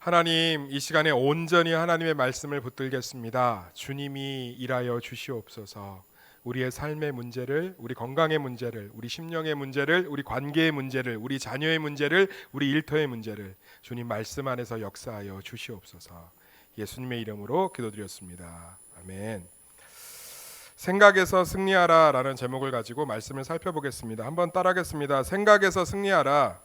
하나님, 이 시간에 온전히 하나님의 말씀을 붙들겠습니다. 주님이 일하여 주시옵소서. 우리의 삶의 문제를, 우리 건강의 문제를, 우리 심령의 문제를, 우리 관계의 문제를, 우리 자녀의 문제를, 우리 일터의 문제를 주님 말씀 안에서 역사하여 주시옵소서. 예수님의 이름으로 기도드렸습니다. 아멘. 생각에서 승리하라 라는 제목을 가지고 말씀을 살펴보겠습니다. 한번 따라하겠습니다. 생각에서 승리하라.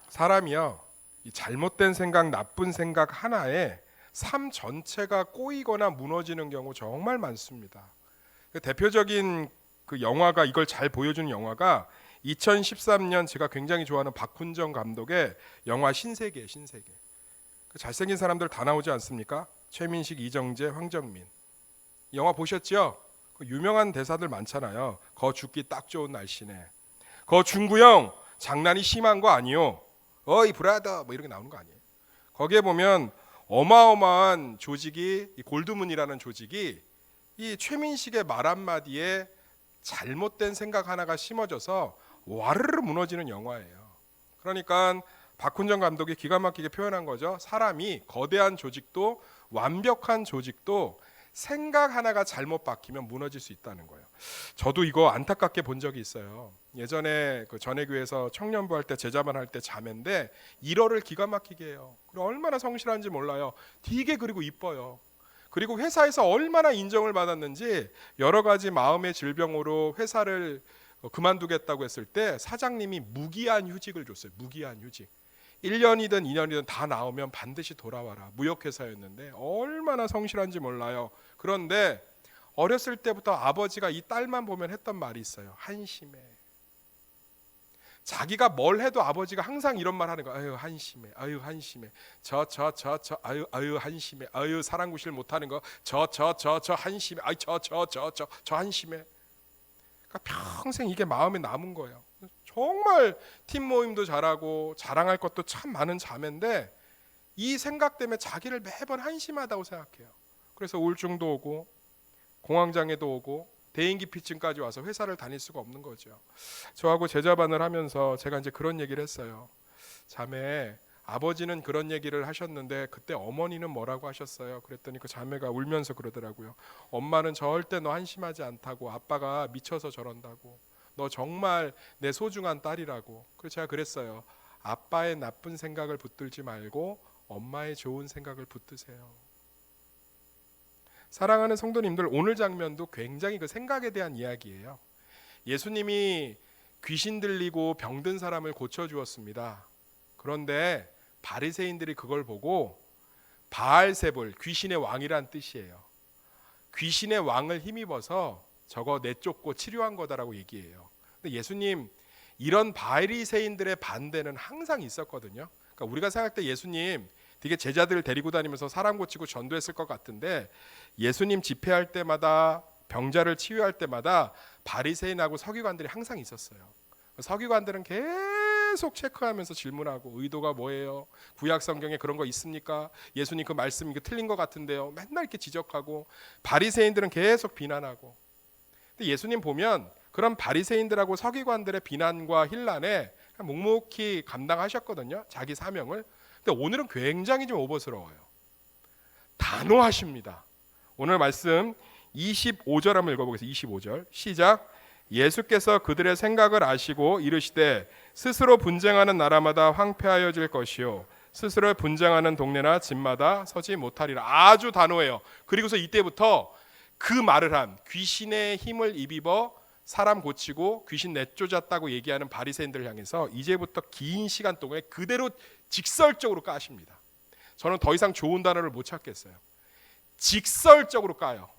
사람이요, 이 잘못된 생각, 나쁜 생각 하나에 삶 전체가 꼬이거나 무너지는 경우 정말 많습니다. 그 대표적인 그 영화가, 이걸 잘 보여주는 영화가 2013년 제가 굉장히 좋아하는 박훈정 감독의 영화 신세계예요. 신세계. 그 잘생긴 사람들 다 나오지 않습니까? 최민식, 이정재, 황정민. 이 영화 보셨죠? 그 유명한 대사들 많잖아요. 거 죽기 딱 좋은 날씨네. 거 중구형 장난이 심한 거 아니요. 어이 브라더 뭐 이렇게 나오는 거 아니에요. 거기에 보면 어마어마한 조직이, 이 골드문이라는 조직이 이 최민식의 말 한마디에 잘못된 생각 하나가 심어져서 와르르 무너지는 영화예요. 그러니까 박훈정 감독이 기가 막히게 표현한 거죠. 사람이, 거대한 조직도 완벽한 조직도 생각 하나가 잘못 박히면 무너질 수 있다는 거예요. 저도 이거 안타깝게 본 적이 있어요. 예전에 그 전해교회에서 청년부 할 때, 제자반 할 때 자매인데 일어를 기가 막히게 해요. 그리고 얼마나 성실한지 몰라요. 되게 그리고 이뻐요. 그리고 회사에서 얼마나 인정을 받았는지, 여러 가지 마음의 질병으로 회사를 그만두겠다고 했을 때 사장님이 무기한 휴직을 줬어요. 무기한 휴직. 1년이든 2년이든 다 나오면 반드시 돌아와라. 무역회사였는데 얼마나 성실한지 몰라요. 그런데 어렸을 때부터 아버지가 이 딸만 보면 했던 말이 있어요. 한심해. 자기가 뭘 해도 아버지가 항상 이런 말 하는 거예요. 아유 한심해. 아유 한심해. 아유 한심해. 아유 사랑구실 못하는 거. 저 한심해. 아유 저 한심해. 그러니까 평생 이게 마음에 남은 거예요. 정말 팀 모임도 잘하고 자랑할 것도 참 많은 자매인데 이 생각 때문에 자기를 매번 한심하다고 생각해요. 그래서 우울증도 오고 공황장애도 오고 대인기피증까지 와서 회사를 다닐 수가 없는 거죠. 저하고 제자반을 하면서 제가 이제 그런 얘기를 했어요. 자매, 아버지는 그런 얘기를 하셨는데 그때 어머니는 뭐라고 하셨어요? 그랬더니 그 자매가 울면서 그러더라고요. 엄마는 절대 너 한심하지 않다고, 아빠가 미쳐서 저런다고, 너 정말 내 소중한 딸이라고. 그래서 제가 그랬어요. 아빠의 나쁜 생각을 붙들지 말고 엄마의 좋은 생각을 붙드세요. 사랑하는 성도님들, 오늘 장면도 굉장히 그 생각에 대한 이야기예요. 예수님이 귀신 들리고 병든 사람을 고쳐주었습니다. 그런데 바리새인들이 그걸 보고 바알세불, 귀신의 왕이란 뜻이에요. 귀신의 왕을 힘입어서 저거 내쫓고 치료한 거다라고 얘기해요. 근데 예수님, 이런 바리새인들의 반대는 항상 있었거든요. 그러니까 우리가 생각할 때 예수님 되게 제자들을 데리고 다니면서 사람 고치고 전도했을 것 같은데, 예수님 집회할 때마다, 병자를 치유할 때마다 바리새인하고 서기관들이 항상 있었어요. 서기관들은 계속 체크하면서 질문하고, 의도가 뭐예요? 구약 성경에 그런 거 있습니까? 예수님 그 말씀 이거 틀린 것 같은데요. 맨날 이렇게 지적하고, 바리새인들은 계속 비난하고. 근데 예수님 보면 그런 바리새인들하고 서기관들의 비난과 힐난에 묵묵히 감당하셨거든요. 자기 사명을. 근데 오늘은 굉장히 좀 오버스러워요. 단호하십니다. 오늘 말씀 25절 한번 읽어보겠습니다. 25절 시작. 예수께서 그들의 생각을 아시고 이르시되 스스로 분쟁하는 나라마다 황폐하여질 것이요 스스로 분쟁하는 동네나 집마다 서지 못하리라. 아주 단호해요. 그리고서 이때부터 그 말을 한, 귀신의 힘을 입입어 사람 고치고 귀신 내쫓았다고 얘기하는 바리새인들을 향해서 이제부터 긴 시간 동안에 그대로 직설적으로 까십니다. 저는 더 이상 좋은 단어를 못 찾겠어요. 직설적으로 까요.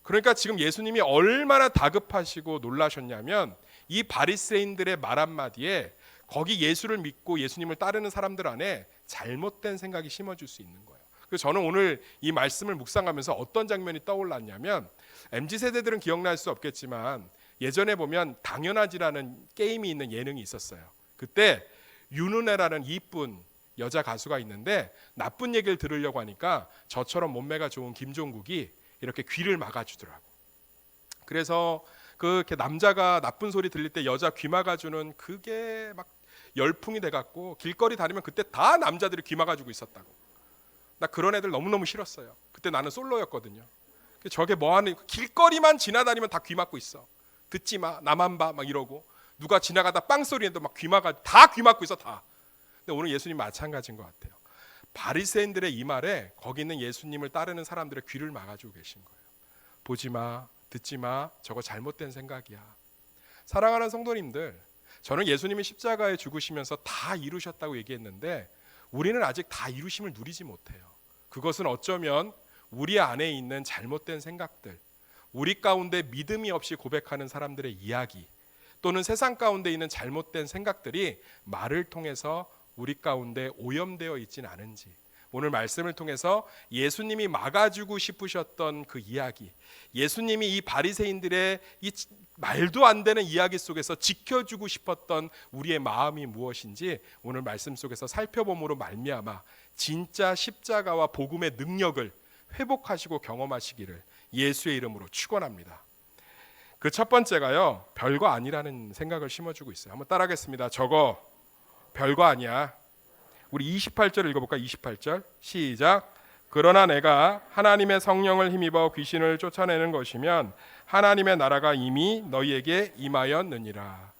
그러니까 지금 예수님이 얼마나 다급하시고 놀라셨냐면 이 바리새인들의 말 한마디에 거기 예수를 믿고 예수님을 따르는 사람들 안에 잘못된 생각이 심어질 수 있는 거예요. 그래서 저는 오늘 이 말씀을 묵상하면서 어떤 장면이 떠올랐냐면, MZ세대들은 기억날 수 없겠지만 예전에 보면 당연하지라는 게임이 있는 예능이 있었어요. 그때 윤은혜라는 이쁜 여자 가수가 있는데 나쁜 얘기를 들으려고 하니까 저처럼 몸매가 좋은 김종국이 이렇게 귀를 막아주더라고. 그래서 그렇게 남자가 나쁜 소리 들릴 때 여자 귀 막아주는 그게 막 열풍이 돼갖고 길거리 다니면 그때 다 남자들이 귀 막아주고 있었다고. 나 그런 애들 너무너무 싫었어요. 그때 나는 솔로였거든요. 저게 뭐하는, 길거리만 지나다니면 다 귀 막고 있어. 듣지 마, 나만 봐, 막 이러고. 누가 지나가다 빵 소리 내도 막 귀 막아, 다 귀 막고 있어, 다. 근데 오늘 예수님 마찬가지인 것 같아요. 바리새인들의 이 말에 거기 있는 예수님을 따르는 사람들의 귀를 막아주고 계신 거예요. 보지 마, 듣지 마, 저거 잘못된 생각이야. 사랑하는 성도님들, 저는 예수님이 십자가에 죽으시면서 다 이루셨다고 얘기했는데 우리는 아직 다 이루심을 누리지 못해요. 그것은 어쩌면 우리 안에 있는 잘못된 생각들, 우리 가운데 믿음이 없이 고백하는 사람들의 이야기, 또는 세상 가운데 있는 잘못된 생각들이 말을 통해서 우리 가운데 오염되어 있진 않은지, 오늘 말씀을 통해서 예수님이 막아주고 싶으셨던 그 이야기, 예수님이 이 바리새인들의 이 말도 안 되는 이야기 속에서 지켜주고 싶었던 우리의 마음이 무엇인지 오늘 말씀 속에서 살펴봄으로 말미암아 진짜 십자가와 복음의 능력을 회복하시고 경험하시기를 예수의 이름으로 축원합니다. 그 첫 번째가요, 별거 아니라는 생각을 심어주고 있어요. 한번 따라하겠습니다. 저거 별거 아니야. 우리 28절 읽어볼까? 28절 시작. 그러나 내가 하나님의 성령을 힘입어 귀신을 쫓아내는 것이면 하나님의 나라가 이미 너희에게 임하였느니라.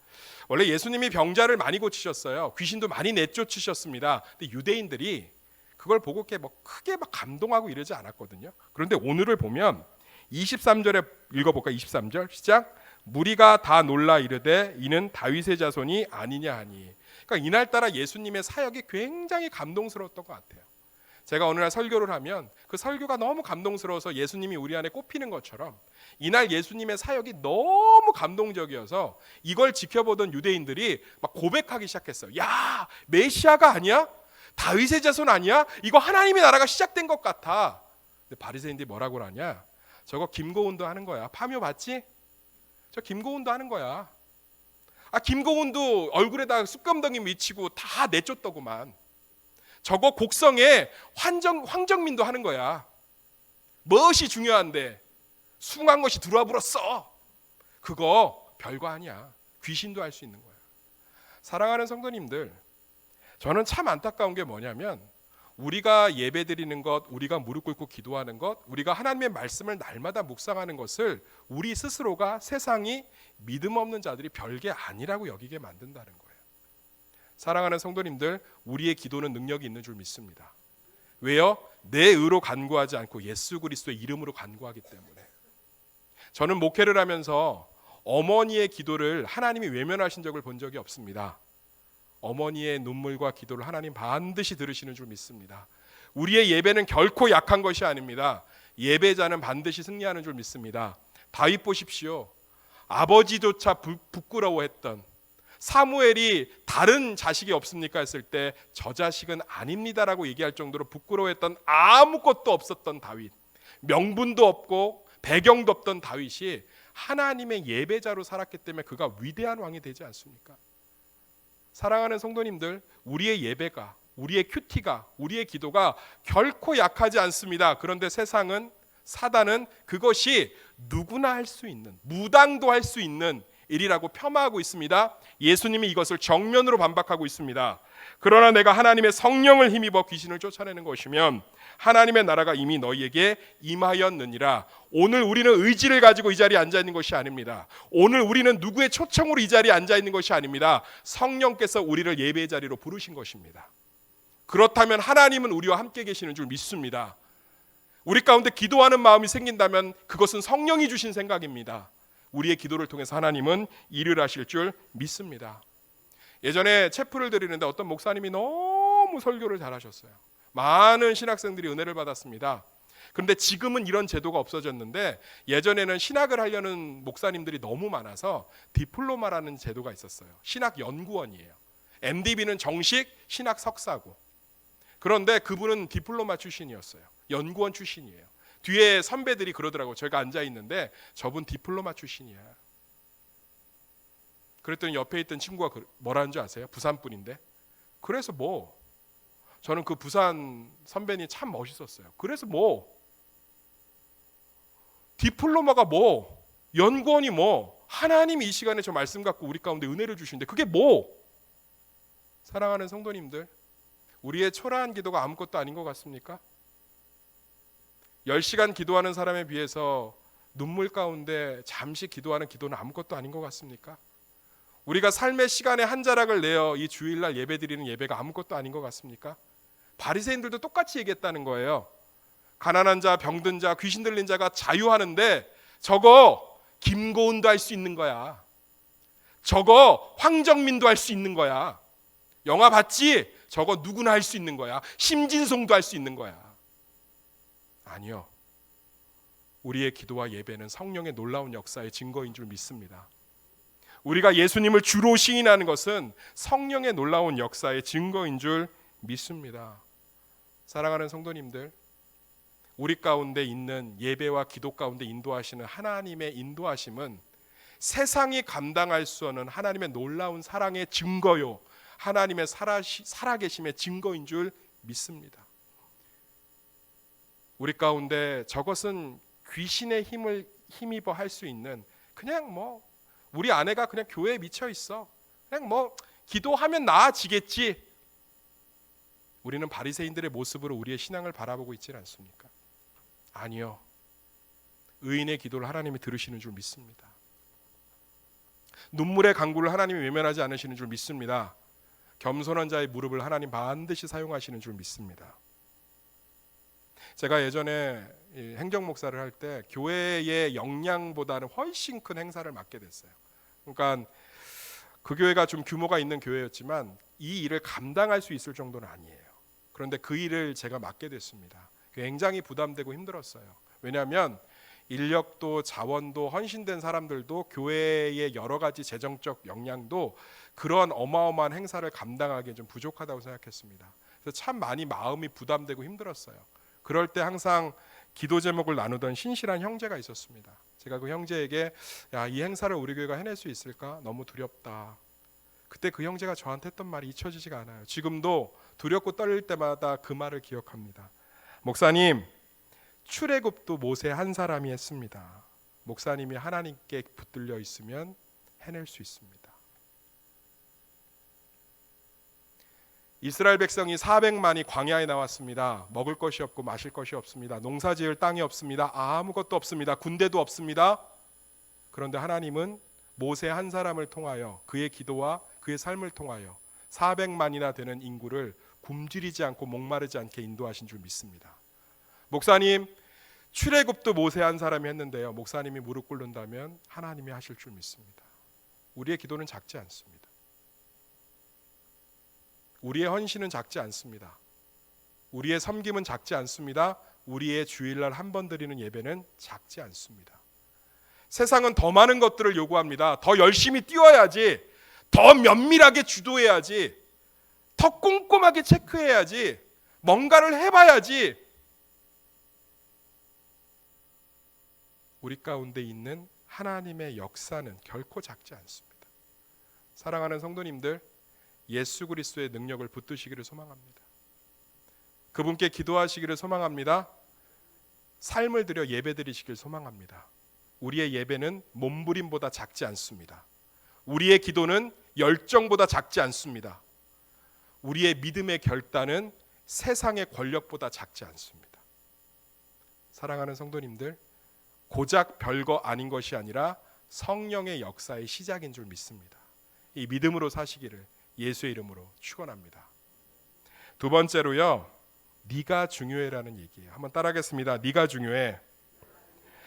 원래 예수님이 병자를 많이 고치셨어요. 귀신도 많이 내쫓으셨습니다. 근데 유대인들이 그걸 보고 이렇게 뭐 크게 막 감동하고 이러지 않았거든요. 그런데 오늘을 보면 23절에 읽어볼까? 23절 시작. 무리가 다 놀라 이르되 이는 다윗의 자손이 아니냐 하니. 그러니까 이날따라 예수님의 사역이 굉장히 감동스러웠던 것 같아요. 제가 어느 날 설교를 하면 그 설교가 너무 감동스러워서 예수님이 우리 안에 꼽히는 것처럼 이날 예수님의 사역이 너무 감동적이어서 이걸 지켜보던 유대인들이 막 고백하기 시작했어요. 야, 메시아가 아니야? 다윗의 자손 아니야? 이거 하나님의 나라가 시작된 것 같아. 근데 바리새인들이 뭐라고 하냐? 저거 김고은도 하는 거야. 파묘 봤지? 저 김고은도 하는 거야. 아, 김고은도 얼굴에다 쑥검덩이 미치고 다 내쫓더구만. 저거 곡성에 황정민도 하는 거야. 무엇이 중요한데 숭한 것이 들어와 불었어. 그거 별거 아니야. 귀신도 할 수 있는 거야. 사랑하는 성도님들, 저는 참 안타까운 게 뭐냐면 우리가 예배드리는 것, 우리가 무릎 꿇고 기도하는 것, 우리가 하나님의 말씀을 날마다 묵상하는 것을 우리 스스로가 세상이 믿음 없는 자들이 별게 아니라고 여기게 만든다는 거예요. 사랑하는 성도님들, 우리의 기도는 능력이 있는 줄 믿습니다. 왜요? 내 의로 간구하지 않고 예수 그리스도의 이름으로 간구하기 때문에. 저는 목회를 하면서 어머니의 기도를 하나님이 외면하신 적을 본 적이 없습니다. 어머니의 눈물과 기도를 하나님 반드시 들으시는 줄 믿습니다. 우리의 예배는 결코 약한 것이 아닙니다. 예배자는 반드시 승리하는 줄 믿습니다. 다윗 보십시오. 아버지조차 부끄러워했던 사무엘이 다른 자식이 없습니까 했을 때 저 자식은 아닙니다라고 얘기할 정도로 부끄러워했던 아무것도 없었던 다윗, 명분도 없고 배경도 없던 다윗이 하나님의 예배자로 살았기 때문에 그가 위대한 왕이 되지 않습니까? 사랑하는 성도님들, 우리의 예배가, 우리의 큐티가, 우리의 기도가 결코 약하지 않습니다. 그런데 세상은, 사단은 그것이 누구나 할 수 있는, 무당도 할 수 있는 일이라고 폄하하고 있습니다. 예수님이 이것을 정면으로 반박하고 있습니다. 그러나 내가 하나님의 성령을 힘입어 귀신을 쫓아내는 것이면 하나님의 나라가 이미 너희에게 임하였느니라. 오늘 우리는 의지를 가지고 이 자리에 앉아 있는 것이 아닙니다. 오늘 우리는 누구의 초청으로 이 자리에 앉아 있는 것이 아닙니다. 성령께서 우리를 예배의 자리로 부르신 것입니다. 그렇다면 하나님은 우리와 함께 계시는 줄 믿습니다. 우리 가운데 기도하는 마음이 생긴다면 그것은 성령이 주신 생각입니다. 우리의 기도를 통해서 하나님은 일을 하실 줄 믿습니다. 예전에 체프를 드리는데 어떤 목사님이 너무 설교를 잘하셨어요. 많은 신학생들이 은혜를 받았습니다. 그런데 지금은 이런 제도가 없어졌는데 예전에는 신학을 하려는 목사님들이 너무 많아서 디플로마라는 제도가 있었어요. 신학연구원이에요. MDB는 정식 신학 석사고. 그런데 그분은 디플로마 출신이었어요. 연구원 출신이에요. 뒤에 선배들이 그러더라고요. 저희가 앉아있는데 저분 디플로마 출신이야. 그랬더니 옆에 있던 친구가 뭐라는 줄 아세요? 부산 분인데. 그래서 뭐? 저는 그 부산 선배님 참 멋있었어요. 그래서 뭐? 디플로마가 뭐? 연구원이 뭐? 하나님이 이 시간에 저 말씀 갖고 우리 가운데 은혜를 주시는데 그게 뭐? 사랑하는 성도님들, 우리의 초라한 기도가 아무것도 아닌 것 같습니까? 10시간 기도하는 사람에 비해서 눈물 가운데 잠시 기도하는 기도는 아무것도 아닌 것 같습니까? 우리가 삶의 시간에 한 자락을 내어 이 주일날 예배드리는 예배가 아무것도 아닌 것 같습니까? 바리새인들도 똑같이 얘기했다는 거예요. 가난한 자, 병든 자, 귀신 들린 자가 자유하는데 저거 김고은도 할 수 있는 거야. 저거 황정민도 할 수 있는 거야. 영화 봤지? 저거 누구나 할 수 있는 거야. 심진송도 할 수 있는 거야. 아니요. 우리의 기도와 예배는 성령의 놀라운 역사의 증거인 줄 믿습니다. 우리가 예수님을 주로 시인하는 것은 성령의 놀라운 역사의 증거인 줄 믿습니다. 사랑하는 성도님들, 우리 가운데 있는 예배와 기도 가운데 인도하시는 하나님의 인도하심은 세상이 감당할 수 없는 하나님의 놀라운 사랑의 증거요, 하나님의 살아계심의 증거인 줄 믿습니다. 우리 가운데 저것은 귀신의 힘을 힘입어 할 수 있는, 그냥 우리 아내가 그냥 교회에 미쳐 있어, 그냥 기도하면 나아지겠지, 우리는 바리새인들의 모습으로 우리의 신앙을 바라보고 있지 않습니까? 아니요. 의인의 기도를 하나님이 들으시는 줄 믿습니다. 눈물의 강구를 하나님이 외면하지 않으시는 줄 믿습니다. 겸손한 자의 무릎을 하나님 반드시 사용하시는 줄 믿습니다. 제가 예전에 행정목사를 할 때 교회의 역량보다는 훨씬 큰 행사를 맡게 됐어요. 그러니까 그 교회가 좀 규모가 있는 교회였지만 이 일을 감당할 수 있을 정도는 아니에요. 그런데 그 일을 제가 맡게 됐습니다. 굉장히 부담되고 힘들었어요. 왜냐하면 인력도 자원도 헌신된 사람들도 교회의 여러 가지 재정적 역량도 그런 어마어마한 행사를 감당하기에 좀 부족하다고 생각했습니다. 그래서 참 많이 마음이 부담되고 힘들었어요. 그럴 때 항상 기도 제목을 나누던 신실한 형제가 있었습니다. 제가 그 형제에게 이 행사를 우리 교회가 해낼 수 있을까? 너무 두렵다. 그때 그 형제가 저한테 했던 말이 잊혀지지가 않아요. 지금도 두렵고 떨릴 때마다 그 말을 기억합니다. 목사님, 출애굽도 모세 한 사람이 했습니다. 목사님이 하나님께 붙들려 있으면 해낼 수 있습니다. 이스라엘 백성이 400만이 광야에 나왔습니다. 먹을 것이 없고 마실 것이 없습니다. 농사지을 땅이 없습니다. 아무것도 없습니다. 군대도 없습니다. 그런데 하나님은 모세 한 사람을 통하여 그의 기도와 그의 삶을 통하여 400만이나 되는 인구를 굶주리지 않고 목마르지 않게 인도하신 줄 믿습니다. 목사님, 출애굽도 모세 한 사람이 했는데요, 목사님이 무릎 꿇는다면 하나님이 하실 줄 믿습니다. 우리의 기도는 작지 않습니다. 우리의 헌신은 작지 않습니다. 우리의 섬김은 작지 않습니다. 우리의 주일날 한 번 드리는 예배는 작지 않습니다. 세상은 더 많은 것들을 요구합니다. 더 열심히 뛰어야지, 더 면밀하게 주도해야지, 더 꼼꼼하게 체크해야지, 뭔가를 해봐야지. 우리 가운데 있는 하나님의 역사는 결코 작지 않습니다. 사랑하는 성도님들, 예수 그리스도의 능력을 붙드시기를 소망합니다. 그분께 기도하시기를 소망합니다. 삶을 들여 예배드리시길 소망합니다. 우리의 예배는 몸부림보다 작지 않습니다. 우리의 기도는 열정보다 작지 않습니다. 우리의 믿음의 결단은 세상의 권력보다 작지 않습니다. 사랑하는 성도님들, 고작 별거 아닌 것이 아니라 성령의 역사의 시작인 줄 믿습니다. 이 믿음으로 사시기를 예수의 이름으로 축원합니다. 두 번째로요, 네가 중요해라는 얘기예요. 한번 따라하겠습니다. 네가 중요해.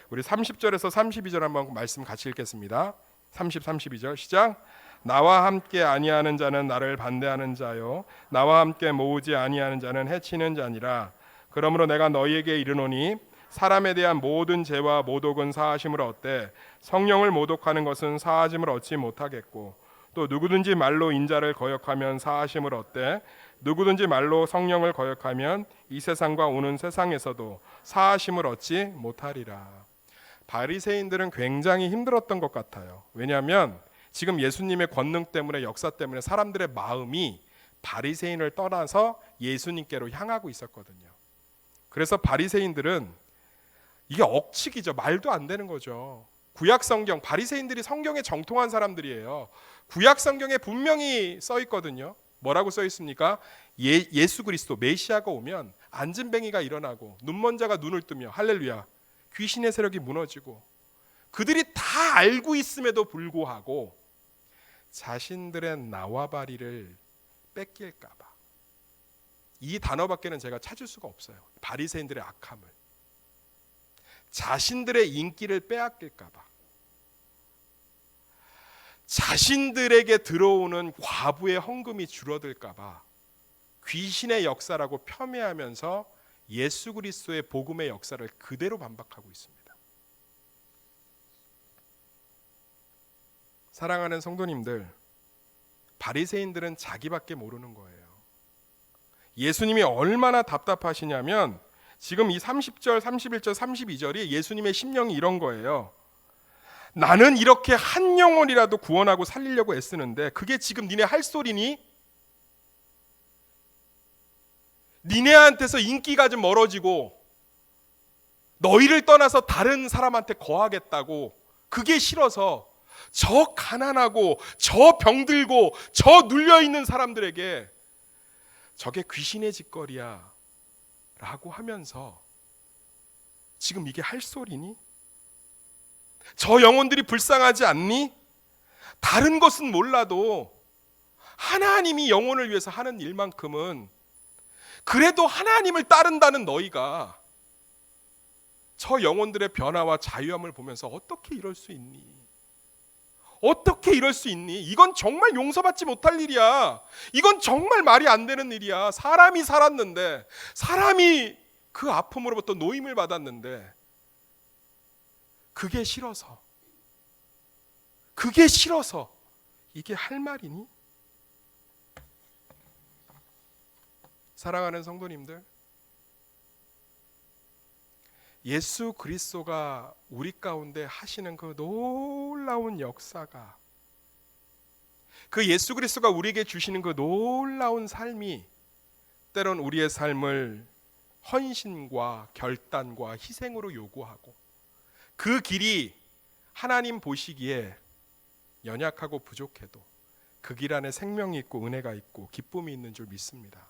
우리 30절에서 32절 한번 말씀 같이 읽겠습니다. 30, 32절 시작. 나와 함께 아니하는 자는 나를 반대하는 자요, 나와 함께 모으지 아니하는 자는 해치는 자니라. 그러므로 내가 너희에게 이르노니 사람에 대한 모든 죄와 모독은 사하심을 얻되 성령을 모독하는 것은 사하심을 얻지 못하겠고, 또 누구든지 말로 인자를 거역하면 사하심을 얻되 누구든지 말로 성령을 거역하면 이 세상과 오는 세상에서도 사하심을 얻지 못하리라. 바리새인들은 굉장히 힘들었던 것 같아요. 왜냐하면 지금 예수님의 권능 때문에, 역사 때문에 사람들의 마음이 바리새인을 떠나서 예수님께로 향하고 있었거든요. 그래서 바리새인들은 이게 억측이죠. 말도 안 되는 거죠. 구약 성경, 바리새인들이 성경에 정통한 사람들이에요. 구약 성경에 분명히 써 있거든요. 뭐라고 써 있습니까? 예수 그리스도 메시아가 오면 안진뱅이가 일어나고 눈먼 자가 눈을 뜨며 할렐루야 귀신의 세력이 무너지고 그들이 다 알고 있음에도 불구하고 자신들의 나와바리를 뺏길까 봐. 이 단어밖에는 제가 찾을 수가 없어요. 바리새인들의 악함을. 자신들의 인기를 빼앗길까 봐. 자신들에게 들어오는 과부의 헌금이 줄어들까 봐 귀신의 역사라고 폄훼하면서 예수 그리스도의 복음의 역사를 그대로 반박하고 있습니다. 사랑하는 성도님들, 바리새인들은 자기밖에 모르는 거예요. 예수님이 얼마나 답답하시냐면 지금 이 30절, 31절, 32절이 예수님의 심령이 이런 거예요. 나는 이렇게 한 영혼이라도 구원하고 살리려고 애쓰는데 그게 지금 니네 할 소리니? 니네한테서 인기가 좀 멀어지고 너희를 떠나서 다른 사람한테 거하겠다고 그게 싫어서 저 가난하고 저 병들고 저 눌려있는 사람들에게 저게 귀신의 짓거리야 라고 하면서 지금 이게 할 소리니? 저 영혼들이 불쌍하지 않니? 다른 것은 몰라도 하나님이 영혼을 위해서 하는 일만큼은 그래도 하나님을 따른다는 너희가 저 영혼들의 변화와 자유함을 보면서 어떻게 이럴 수 있니? 어떻게 이럴 수 있니? 이건 정말 용서받지 못할 일이야. 이건 정말 말이 안 되는 일이야. 사람이 살았는데, 사람이 그 아픔으로부터 노임을 받았는데 그게 싫어서 이게 할 말이니? 사랑하는 성도님들, 예수 그리스도가 우리 가운데 하시는 그 놀라운 역사가, 그 예수 그리스도가 우리에게 주시는 그 놀라운 삶이 때론 우리의 삶을 헌신과 결단과 희생으로 요구하고 그 길이 하나님 보시기에 연약하고 부족해도 그 길 안에 생명이 있고 은혜가 있고 기쁨이 있는 줄 믿습니다.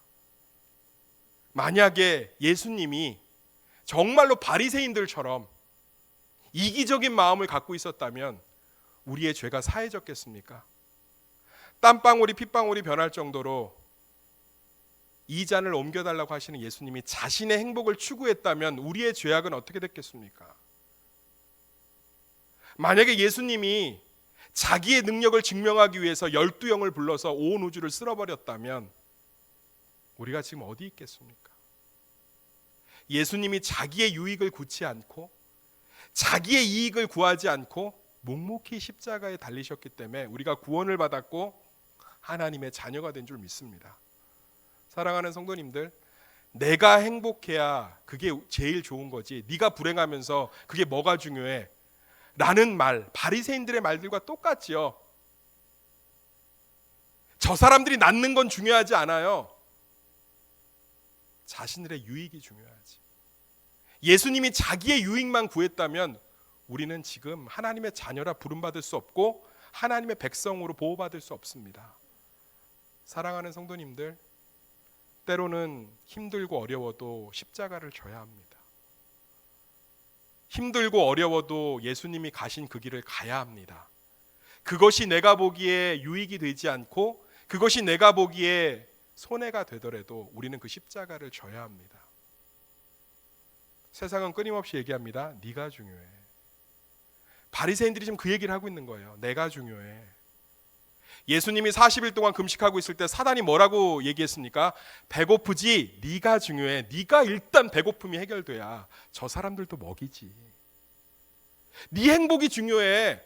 만약에 예수님이 정말로 바리새인들처럼 이기적인 마음을 갖고 있었다면 우리의 죄가 사해졌겠습니까? 땀방울이 핏방울이 변할 정도로 이 잔을 옮겨달라고 하시는 예수님이 자신의 행복을 추구했다면 우리의 죄악은 어떻게 됐겠습니까? 만약에 예수님이 자기의 능력을 증명하기 위해서 12영을 불러서 온 우주를 쓸어버렸다면 우리가 지금 어디 있겠습니까? 예수님이 자기의 유익을 구치 않고 자기의 이익을 구하지 않고 묵묵히 십자가에 달리셨기 때문에 우리가 구원을 받았고 하나님의 자녀가 된 줄 믿습니다. 사랑하는 성도님들, 내가 행복해야 그게 제일 좋은 거지 네가 불행하면서 그게 뭐가 중요해? 라는 말, 바리새인들의 말들과 똑같지요. 저 사람들이 낳는 건 중요하지 않아요. 자신들의 유익이 중요하지. 예수님이 자기의 유익만 구했다면 우리는 지금 하나님의 자녀라 부름받을 수 없고 하나님의 백성으로 보호받을 수 없습니다. 사랑하는 성도님들, 때로는 힘들고 어려워도 십자가를 져야 합니다. 힘들고 어려워도 예수님이 가신 그 길을 가야 합니다. 그것이 내가 보기에 유익이 되지 않고 그것이 내가 보기에 손해가 되더라도 우리는 그 십자가를 져야 합니다. 세상은 끊임없이 얘기합니다. 네가 중요해. 바리새인들이 지금 그 얘기를 하고 있는 거예요. 내가 중요해. 예수님이 40일 동안 금식하고 있을 때 사단이 뭐라고 얘기했습니까? 배고프지? 네가 중요해. 네가 일단 배고픔이 해결돼야 저 사람들도 먹이지. 네 행복이 중요해.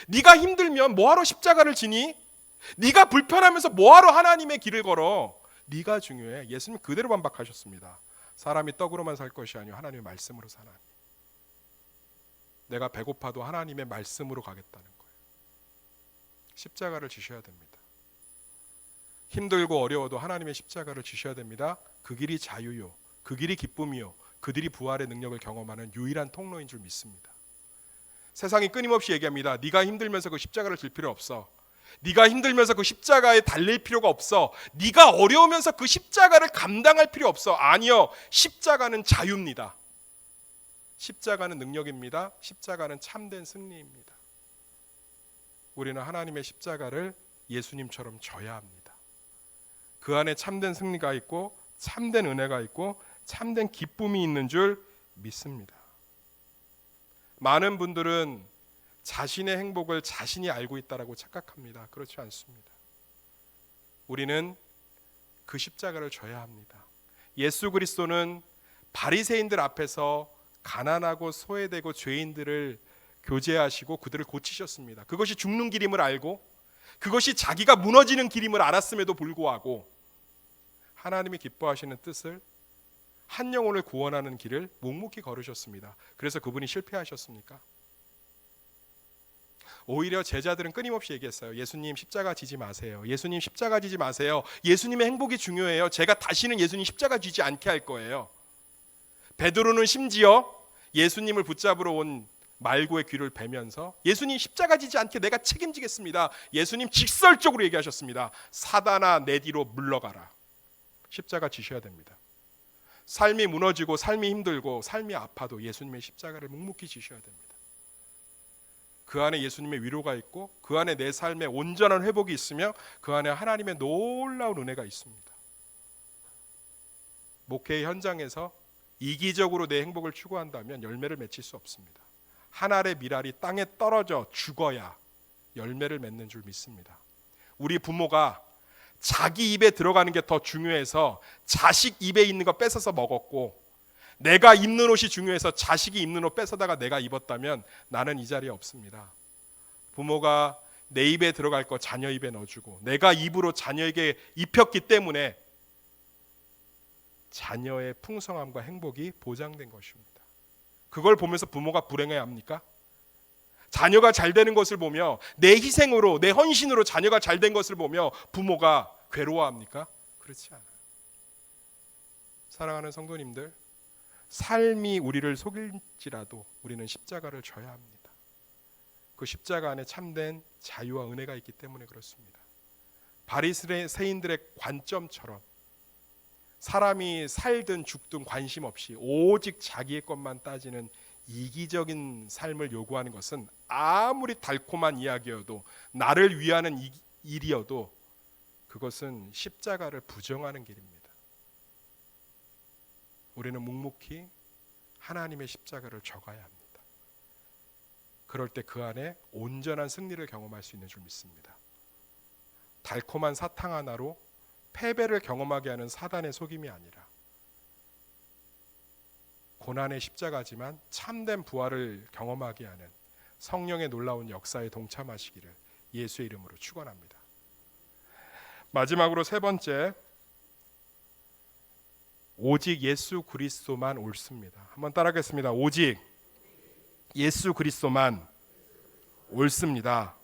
네가 힘들면 뭐하러 십자가를 지니? 네가 불편하면서 뭐하러 하나님의 길을 걸어? 네가 중요해. 예수님 그대로 반박하셨습니다. 사람이 떡으로만 살 것이 아니요 하나님의 말씀으로 사나니. 내가 배고파도 하나님의 말씀으로 가겠다는 거예요. 십자가를 지셔야 됩니다. 힘들고 어려워도 하나님의 십자가를 지셔야 됩니다. 그 길이 자유요, 그 길이 기쁨이요, 그들이 부활의 능력을 경험하는 유일한 통로인 줄 믿습니다. 세상이 끊임없이 얘기합니다. 네가 힘들면서 그 십자가를 질 필요 없어. 네가 힘들면서 그 십자가에 달릴 필요가 없어. 네가 어려우면서 그 십자가를 감당할 필요 없어. 아니요. 십자가는 자유입니다. 십자가는 능력입니다. 십자가는 참된 승리입니다. 우리는 하나님의 십자가를 예수님처럼 져야 합니다. 그 안에 참된 승리가 있고 참된 은혜가 있고 참된 기쁨이 있는 줄 믿습니다. 많은 분들은 자신의 행복을 자신이 알고 있다라고 착각합니다. 그렇지 않습니다. 우리는 그 십자가를 져야 합니다. 예수 그리스도는 바리새인들 앞에서 가난하고 소외되고 죄인들을 교제하시고 그들을 고치셨습니다. 그것이 죽는 길임을 알고 그것이 자기가 무너지는 길임을 알았음에도 불구하고 하나님이 기뻐하시는 뜻을 한 영혼을 구원하는 길을 묵묵히 걸으셨습니다. 그래서 그분이 실패하셨습니까? 오히려 제자들은 끊임없이 얘기했어요. 예수님 십자가 지지 마세요. 예수님 십자가 지지 마세요. 예수님의 행복이 중요해요. 제가 다시는 예수님 십자가 지지 않게 할 거예요. 베드로는 심지어 예수님을 붙잡으러 온 말고의 귀를 베면서 예수님 십자가 지지 않게 내가 책임지겠습니다. 예수님 직설적으로 얘기하셨습니다. 사단아 내 뒤로 물러가라. 십자가 지셔야 됩니다. 삶이 무너지고 삶이 힘들고 삶이 아파도 예수님의 십자가를 묵묵히 지셔야 됩니다. 그 안에 예수님의 위로가 있고 그 안에 내 삶의 온전한 회복이 있으며 그 안에 하나님의 놀라운 은혜가 있습니다. 목회의 현장에서 이기적으로 내 행복을 추구한다면 열매를 맺힐 수 없습니다. 한 알의 밀알이 땅에 떨어져 죽어야 열매를 맺는 줄 믿습니다. 우리 부모가 자기 입에 들어가는 게 더 중요해서 자식 입에 있는 거 뺏어서 먹었고 내가 입는 옷이 중요해서 자식이 입는 옷 뺏어다가 내가 입었다면 나는 이 자리에 없습니다. 부모가 내 입에 들어갈 거 자녀 입에 넣어주고 내가 입으로 자녀에게 입혔기 때문에 자녀의 풍성함과 행복이 보장된 것입니다. 그걸 보면서 부모가 불행해야 합니까? 자녀가 잘 되는 것을 보며 내 희생으로 내 헌신으로 자녀가 잘 된 것을 보며 부모가 괴로워합니까? 그렇지 않아요. 사랑하는 성도님들, 삶이 우리를 속일지라도 우리는 십자가를 져야 합니다. 그 십자가 안에 참된 자유와 은혜가 있기 때문에 그렇습니다. 바리새인들의 관점처럼 사람이 살든 죽든 관심 없이 오직 자기의 것만 따지는 이기적인 삶을 요구하는 것은 아무리 달콤한 이야기여도 나를 위하는 일이어도 그것은 십자가를 부정하는 길입니다. 우리는 묵묵히 하나님의 십자가를 져가야 합니다. 그럴 때 그 안에 온전한 승리를 경험할 수 있는 줄 믿습니다. 달콤한 사탕 하나로 패배를 경험하게 하는 사단의 속임이 아니라 고난의 십자가지만 참된 부활을 경험하게 하는 성령의 놀라운 역사에 동참하시기를 예수의 이름으로 축원합니다. 마지막으로 세 번째, 오직 예수 그리스도만 옳습니다. 한번 따라하겠습니다. 오직 예수 그리스도만 옳습니다.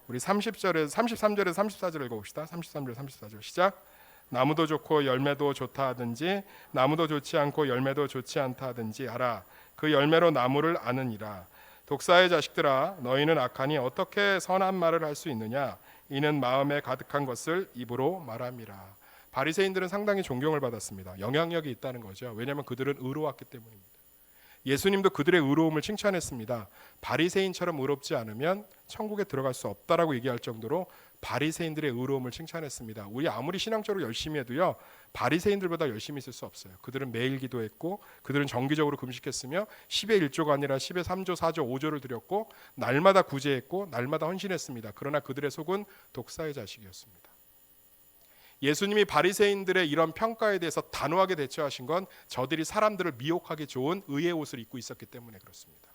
우리 30절에서 33절에서 34절 읽어봅시다. 33절 34절 시작. 나무도 좋고 열매도 좋다 하든지 나무도 좋지 않고 열매도 좋지 않다 하든지 알아. 그 열매로 나무를 아느니라. 독사의 자식들아 너희는 악하니 어떻게 선한 말을 할 수 있느냐. 이는 마음에 가득한 것을 입으로 말함이라. 바리새인들은 상당히 존경을 받았습니다. 영향력이 있다는 거죠. 왜냐하면 그들은 의로웠기 때문입니다. 예수님도 그들의 의로움을 칭찬했습니다. 바리새인처럼 의롭지 않으면 천국에 들어갈 수 없다라고 얘기할 정도로 바리새인들의 의로움을 칭찬했습니다. 우리 아무리 신앙적으로 열심히 해도요, 바리새인들보다 열심히 있을 수 없어요. 그들은 매일 기도했고 그들은 정기적으로 금식했으며 10의 1조가 아니라 10의 3조, 4조, 5조를 드렸고 날마다 구제했고 날마다 헌신했습니다. 그러나 그들의 속은 독사의 자식이었습니다. 예수님이 바리새인들의 이런 평가에 대해서 단호하게 대처하신 건 저들이 사람들을 미혹하기 좋은 의의 옷을 입고 있었기 때문에 그렇습니다.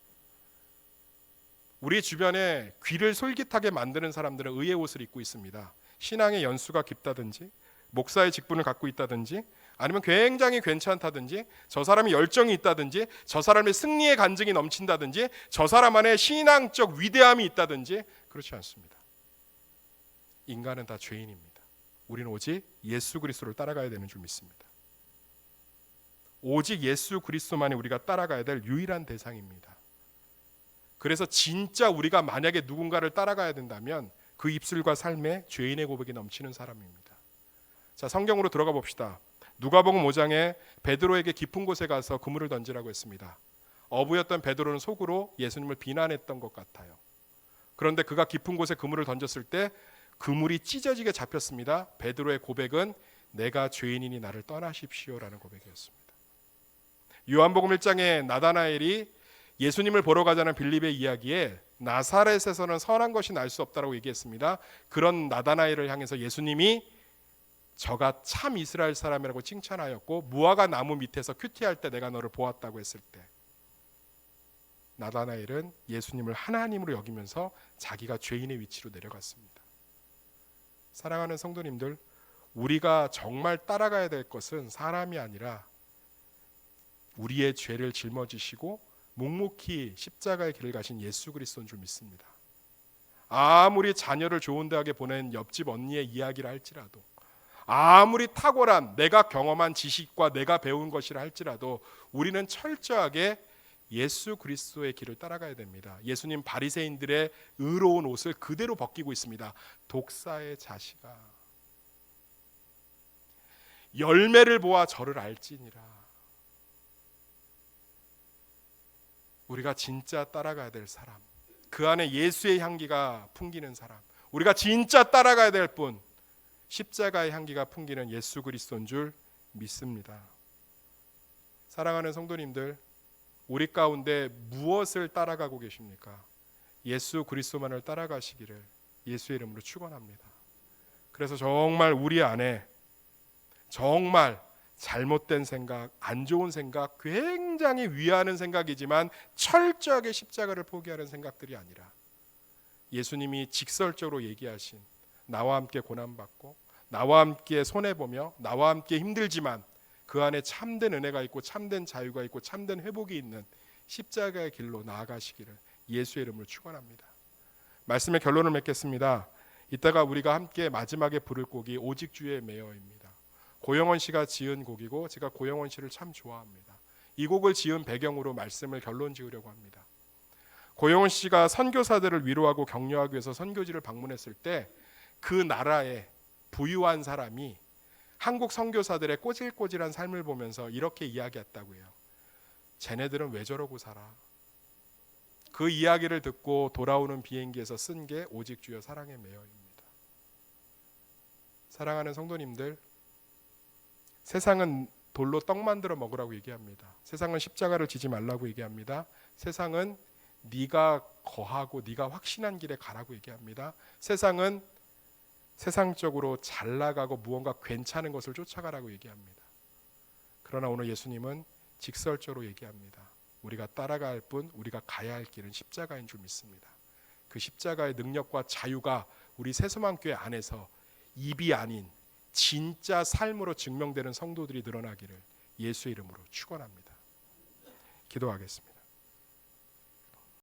우리 주변에 귀를 솔깃하게 만드는 사람들은 의의 옷을 입고 있습니다. 신앙의 연수가 깊다든지 목사의 직분을 갖고 있다든지 아니면 굉장히 괜찮다든지 저 사람이 열정이 있다든지 저 사람의 승리의 간증이 넘친다든지 저 사람 안에 신앙적 위대함이 있다든지 그렇지 않습니다. 인간은 다 죄인입니다. 우리는 오직 예수 그리스도를 따라가야 되는 줄 믿습니다. 오직 예수 그리스도만이 우리가 따라가야 될 유일한 대상입니다. 그래서 진짜 우리가 만약에 누군가를 따라가야 된다면 그 입술과 삶에 죄인의 고백이 넘치는 사람입니다. 자, 성경으로 들어가 봅시다. 누가복음 5장에 베드로에게 깊은 곳에 가서 그물을 던지라고 했습니다. 어부였던 베드로는 속으로 예수님을 비난했던 것 같아요. 그런데 그가 깊은 곳에 그물을 던졌을 때 그물이 찢어지게 잡혔습니다. 베드로의 고백은 내가 죄인이니 나를 떠나십시오라는 고백이었습니다. 요한복음 1장에 나다나엘이 예수님을 보러 가자는 빌립의 이야기에 나사렛에서는 선한 것이 날 수 없다라고 얘기했습니다. 그런 나다나엘을 향해서 예수님이 저가 참 이스라엘 사람이라고 칭찬하였고 무화과 나무 밑에서 큐티할 때 내가 너를 보았다고 했을 때 나다나엘은 예수님을 하나님으로 여기면서 자기가 죄인의 위치로 내려갔습니다. 사랑하는 성도님들, 우리가 정말 따라가야 될 것은 사람이 아니라 우리의 죄를 짊어지시고 묵묵히 십자가의 길을 가신 예수 그리스도인 줄 믿습니다. 아무리 자녀를 좋은 대학에 보낸 옆집 언니의 이야기를 할지라도, 아무리 탁월한 내가 경험한 지식과 내가 배운 것이라 할지라도 우리는 철저하게 예수 그리스도의 길을 따라가야 됩니다. 예수님 바리새인들의 의로운 옷을 그대로 벗기고 있습니다. 독사의 자식아, 열매를 보아 저를 알지니라. 우리가 진짜 따라가야 될 사람, 그 안에 예수의 향기가 풍기는 사람, 우리가 진짜 따라가야 될 분, 십자가의 향기가 풍기는 예수 그리스도인 줄 믿습니다. 사랑하는 성도님들, 우리 가운데 무엇을 따라가고 계십니까? 예수 그리스도만을 따라가시기를 예수의 이름으로 축원합니다. 그래서 정말 우리 안에 정말 잘못된 생각, 안 좋은 생각, 굉장히 위하는 생각이지만 철저하게 십자가를 포기하는 생각들이 아니라 예수님이 직설적으로 얘기하신 나와 함께 고난받고 나와 함께 손해보며 나와 함께 힘들지만 그 안에 참된 은혜가 있고 참된 자유가 있고 참된 회복이 있는 십자가의 길로 나아가시기를 예수의 이름으로 축원합니다. 말씀의 결론을 맺겠습니다. 이따가 우리가 함께 마지막에 부를 곡이 오직 주의 매여입니다. 고영원 씨가 지은 곡이고 제가 고영원 씨를 참 좋아합니다. 이 곡을 지은 배경으로 말씀을 결론 지으려고 합니다. 고영원 씨가 선교사들을 위로하고 격려하기 위해서 선교지를 방문했을 때 그 나라에 부유한 사람이 한국 선교사들의 꼬질꼬질한 삶을 보면서 이렇게 이야기했다고 해요. 쟤네들은 왜 저러고 살아? 그 이야기를 듣고 돌아오는 비행기에서 쓴 게 오직 주여 사랑의 매여입니다. 사랑하는 성도님들, 세상은 돌로 떡 만들어 먹으라고 얘기합니다. 세상은 십자가를 지지 말라고 얘기합니다. 세상은 네가 거하고 네가 확신한 길에 가라고 얘기합니다. 세상은 세상적으로 잘 나가고 무언가 괜찮은 것을 쫓아가라고 얘기합니다. 그러나 오늘 예수님은 직설적으로 얘기합니다. 우리가 따라가야 할 뿐 우리가 가야 할 길은 십자가인 줄 믿습니다. 그 십자가의 능력과 자유가 우리 새소망교회 안에서 입이 아닌 진짜 삶으로 증명되는 성도들이 늘어나기를 예수의 이름으로 축원합니다. 기도하겠습니다.